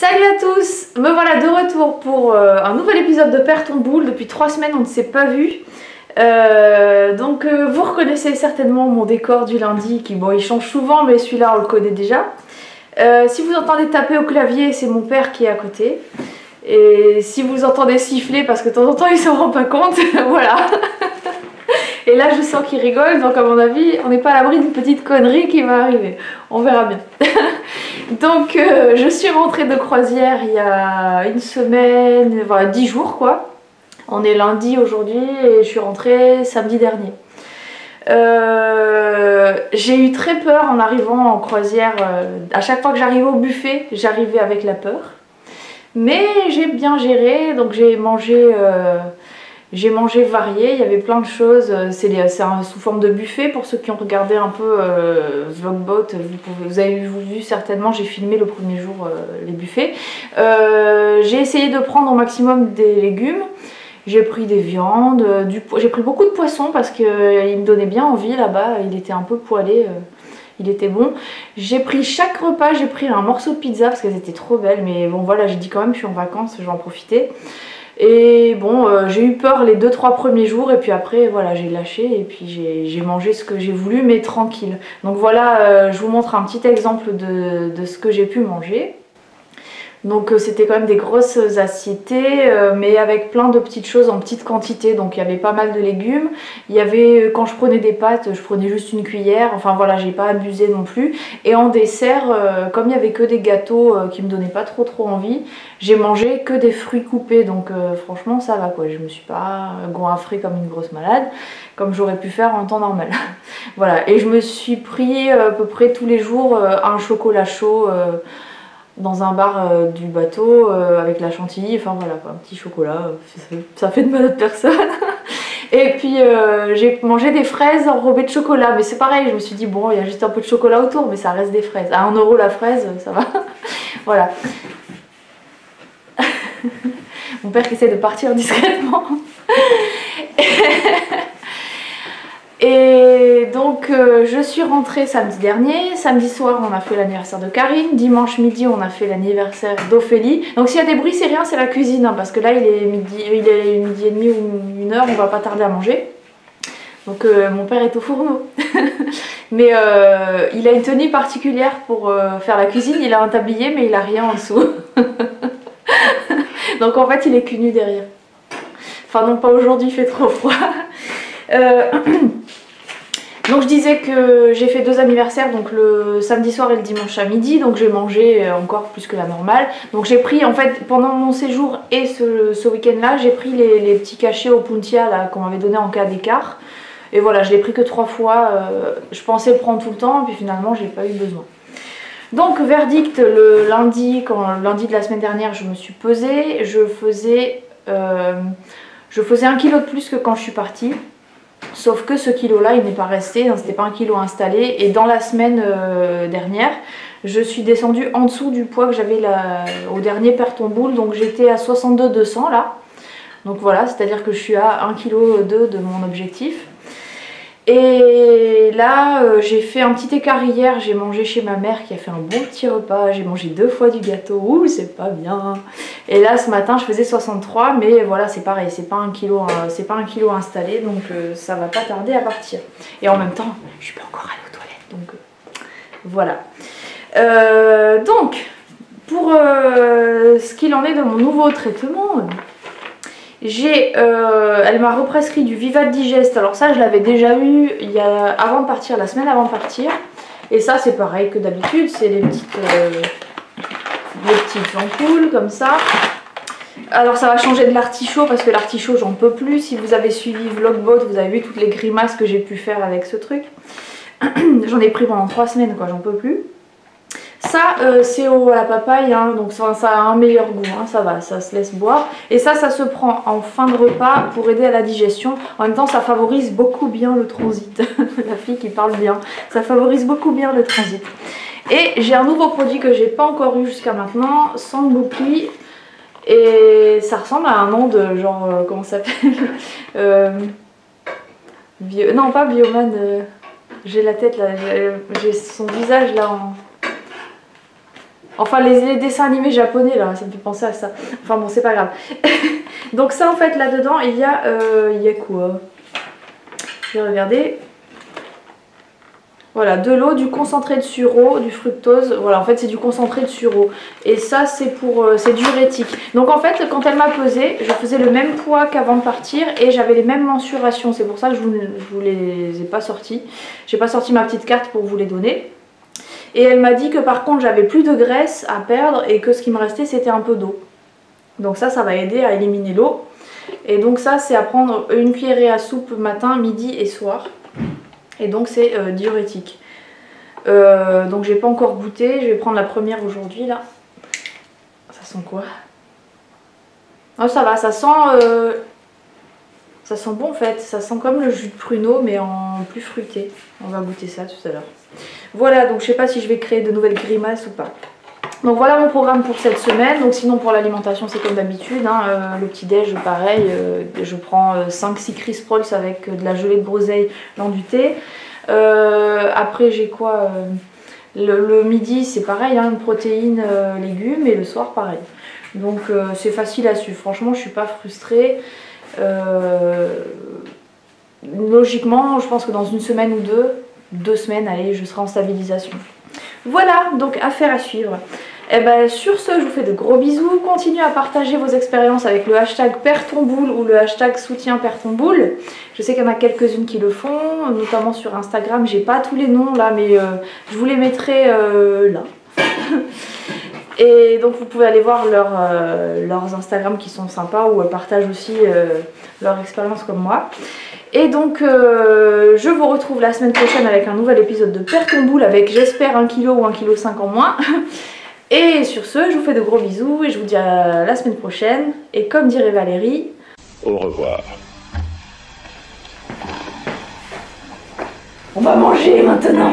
Salut à tous, me voilà de retour pour un nouvel épisode de Perds ton boule. Depuis 3 semaines on ne s'est pas vu. Vous reconnaissez certainement mon décor du lundi qui, bon, il change souvent, mais celui-là on le connaît déjà. Si vous entendez taper au clavier, c'est mon père qui est à côté. Et si vous entendez siffler, parce que de temps en temps il s'en rend pas compte, voilà. Et là je sens qu'il rigole, donc à mon avis on n'est pas à l'abri d'une petite connerie qui va arriver. On verra bien. Donc je suis rentrée de croisière il y a une semaine, voilà 10 jours quoi. On est lundi aujourd'hui et je suis rentrée samedi dernier. J'ai eu très peur en arrivant en croisière. À chaque fois que j'arrivais au buffet, j'arrivais avec la peur. Mais j'ai bien géré, donc j'ai mangé varié, il y avait plein de choses. C'est sous forme de buffet. Pour ceux qui ont regardé un peu Vlogbot, vous avez vu certainement, j'ai filmé le premier jour les buffets. J'ai essayé de prendre au maximum des légumes. J'ai pris des viandes, j'ai pris beaucoup de poissons parce qu'il me donnait bien envie là-bas. Il était un peu poêlé, il était bon. J'ai pris chaque repas, j'ai pris un morceau de pizza parce qu'elles étaient trop belles. Mais bon voilà, j'ai dit quand même je suis en vacances, je vais en profiter. Et bon, j'ai eu peur les 2-3 premiers jours et puis après voilà, j'ai lâché et puis j'ai mangé ce que j'ai voulu mais tranquille. Donc voilà, je vous montre un petit exemple de ce que j'ai pu manger. Donc c'était quand même des grosses assiettées, mais avec plein de petites choses en petite quantité. Donc il y avait pas mal de légumes. Il y avait, quand je prenais des pâtes, je prenais juste une cuillère. Enfin voilà, j'ai pas abusé non plus. Et en dessert, comme il y avait que des gâteaux qui me donnaient pas trop envie, j'ai mangé que des fruits coupés. Donc franchement ça va quoi. Je me suis pas goinfrée comme une grosse malade, comme j'aurais pu faire en temps normal. Voilà, et je me suis pris à peu près tous les jours un chocolat chaud. Dans un bar du bateau avec la chantilly, enfin voilà quoi, un petit chocolat, ça fait de mal à personne. Et puis j'ai mangé des fraises enrobées de chocolat, mais c'est pareil, je me suis dit bon il y a juste un peu de chocolat autour, mais ça reste des fraises. À 1 € la fraise, ça va. Voilà. Mon père qui essaie de partir discrètement. Et donc je suis rentrée samedi dernier. Samedi soir on a fait l'anniversaire de Karine. Dimanche midi on a fait l'anniversaire d'Ophélie. Donc s'il y a des bruits c'est rien, c'est la cuisine hein, parce que là il est midi et demi ou 1 h, on va pas tarder à manger. Donc mon père est au fourneau. Mais il a une tenue particulière pour faire la cuisine. Il a un tablier mais il a rien en dessous. Donc en fait il est cul nu derrière. Enfin non, pas aujourd'hui, il fait trop froid. Donc je disais que j'ai fait 2 anniversaires, donc le samedi soir et le dimanche à midi, donc j'ai mangé encore plus que la normale. Donc j'ai pris en fait pendant mon séjour et ce week-end là, j'ai pris les petits cachets au puntia là qu'on m'avait donné en cas d'écart. Et voilà, je l'ai pris que 3 fois, je pensais le prendre tout le temps et puis finalement j'ai pas eu besoin. Donc verdict, le lundi de la semaine dernière je me suis pesée, je faisais 1 kilo de plus que quand je suis partie. Sauf que ce kilo là il n'est pas resté, hein, c'était pas un kilo installé. Et dans la semaine dernière je suis descendue en dessous du poids que j'avais au dernier Perds ton boule. Donc j'étais à 62 200 là. Donc voilà, c'est à dire que je suis à 1,2 kg de mon objectif. Et là j'ai fait un petit écart hier, j'ai mangé chez ma mère qui a fait un bon petit repas, j'ai mangé 2 fois du gâteau, ouh c'est pas bien. Et là ce matin je faisais 63, mais voilà c'est pareil, c'est pas un kilo installé, donc ça va pas tarder à partir. Et en même temps je suis pas encore allée aux toilettes, donc voilà. Donc pour ce qu'il en est de mon nouveau traitement, elle m'a represcrit du Vivat Digest. Alors ça je l'avais déjà eu avant de partir, la semaine avant de partir. Et ça c'est pareil que d'habitude, c'est les petites ampoules comme ça. Alors ça va changer de l'artichaut parce que l'artichaut j'en peux plus. Si vous avez suivi Vlogbot, vous avez vu toutes les grimaces que j'ai pu faire avec ce truc. J'en ai pris pendant 3 semaines quoi, j'en peux plus. Ça c'est à la papaye, hein, donc ça a un meilleur goût, hein, ça va, ça se laisse boire. Et ça se prend en fin de repas pour aider à la digestion. En même temps ça favorise beaucoup bien le transit. La fille qui parle bien, ça favorise beaucoup bien le transit. Et j'ai un nouveau produit que j'ai pas encore eu jusqu'à maintenant, Sambuki. Et ça ressemble à un nom de genre, comment ça s'appelle non pas Bioman, j'ai la tête là, j'ai son visage là en... Enfin les dessins animés japonais là, ça me fait penser à ça. Enfin bon, c'est pas grave. Donc ça en fait là-dedans il y a quoi? Je vais regarder. Voilà, de l'eau, du concentré de sureau, du fructose. Voilà, en fait c'est du concentré de sureau. Et ça c'est c'est diurétique. Donc en fait quand elle m'a pesé, je faisais le même poids qu'avant de partir et j'avais les mêmes mensurations. C'est pour ça que je vous les ai pas sortis. J'ai pas sorti ma petite carte pour vous les donner. Et elle m'a dit que par contre j'avais plus de graisse à perdre et que ce qui me restait c'était un peu d'eau. Donc ça va aider à éliminer l'eau. Et donc ça c'est à prendre une cuillerée à soupe matin, midi et soir. Et donc c'est diurétique. Donc j'ai pas encore goûté, je vais prendre la première aujourd'hui là. Ça sent quoi? Oh ça va, ça sent bon en fait, ça sent comme le jus de pruneau mais en plus fruité. On va goûter ça tout à l'heure. Voilà, donc je sais pas si je vais créer de nouvelles grimaces ou pas. Donc voilà mon programme pour cette semaine. Donc sinon pour l'alimentation c'est comme d'habitude, hein, le petit déj pareil, je prends 5-6 Crisp Rolls avec de la gelée de groseille dans du thé. Après j'ai quoi, le midi c'est pareil, hein, une protéine, légumes, et le soir pareil. Donc c'est facile à suivre, franchement je suis pas frustrée. Logiquement je pense que dans une semaine ou deux semaines, allez, je serai en stabilisation. Voilà, donc affaire à suivre. Et ben sur ce, je vous fais de gros bisous. Continuez à partager vos expériences avec le hashtag PerdsTonBoule ou le hashtag soutien PerdsTonBoule. Je sais qu'il y en a quelques-unes qui le font, notamment sur Instagram. J'ai pas tous les noms là, mais je vous les mettrai là. Et donc vous pouvez aller voir leurs Instagram qui sont sympas, où elles partagent aussi leur expérience comme moi. Et donc je vous retrouve la semaine prochaine avec un nouvel épisode de PerdsTonBoule avec j'espère 1 kg ou 1,5 kg en moins. Et sur ce, je vous fais de gros bisous et je vous dis à la semaine prochaine. Et comme dirait Valérie, au revoir. On va manger maintenant.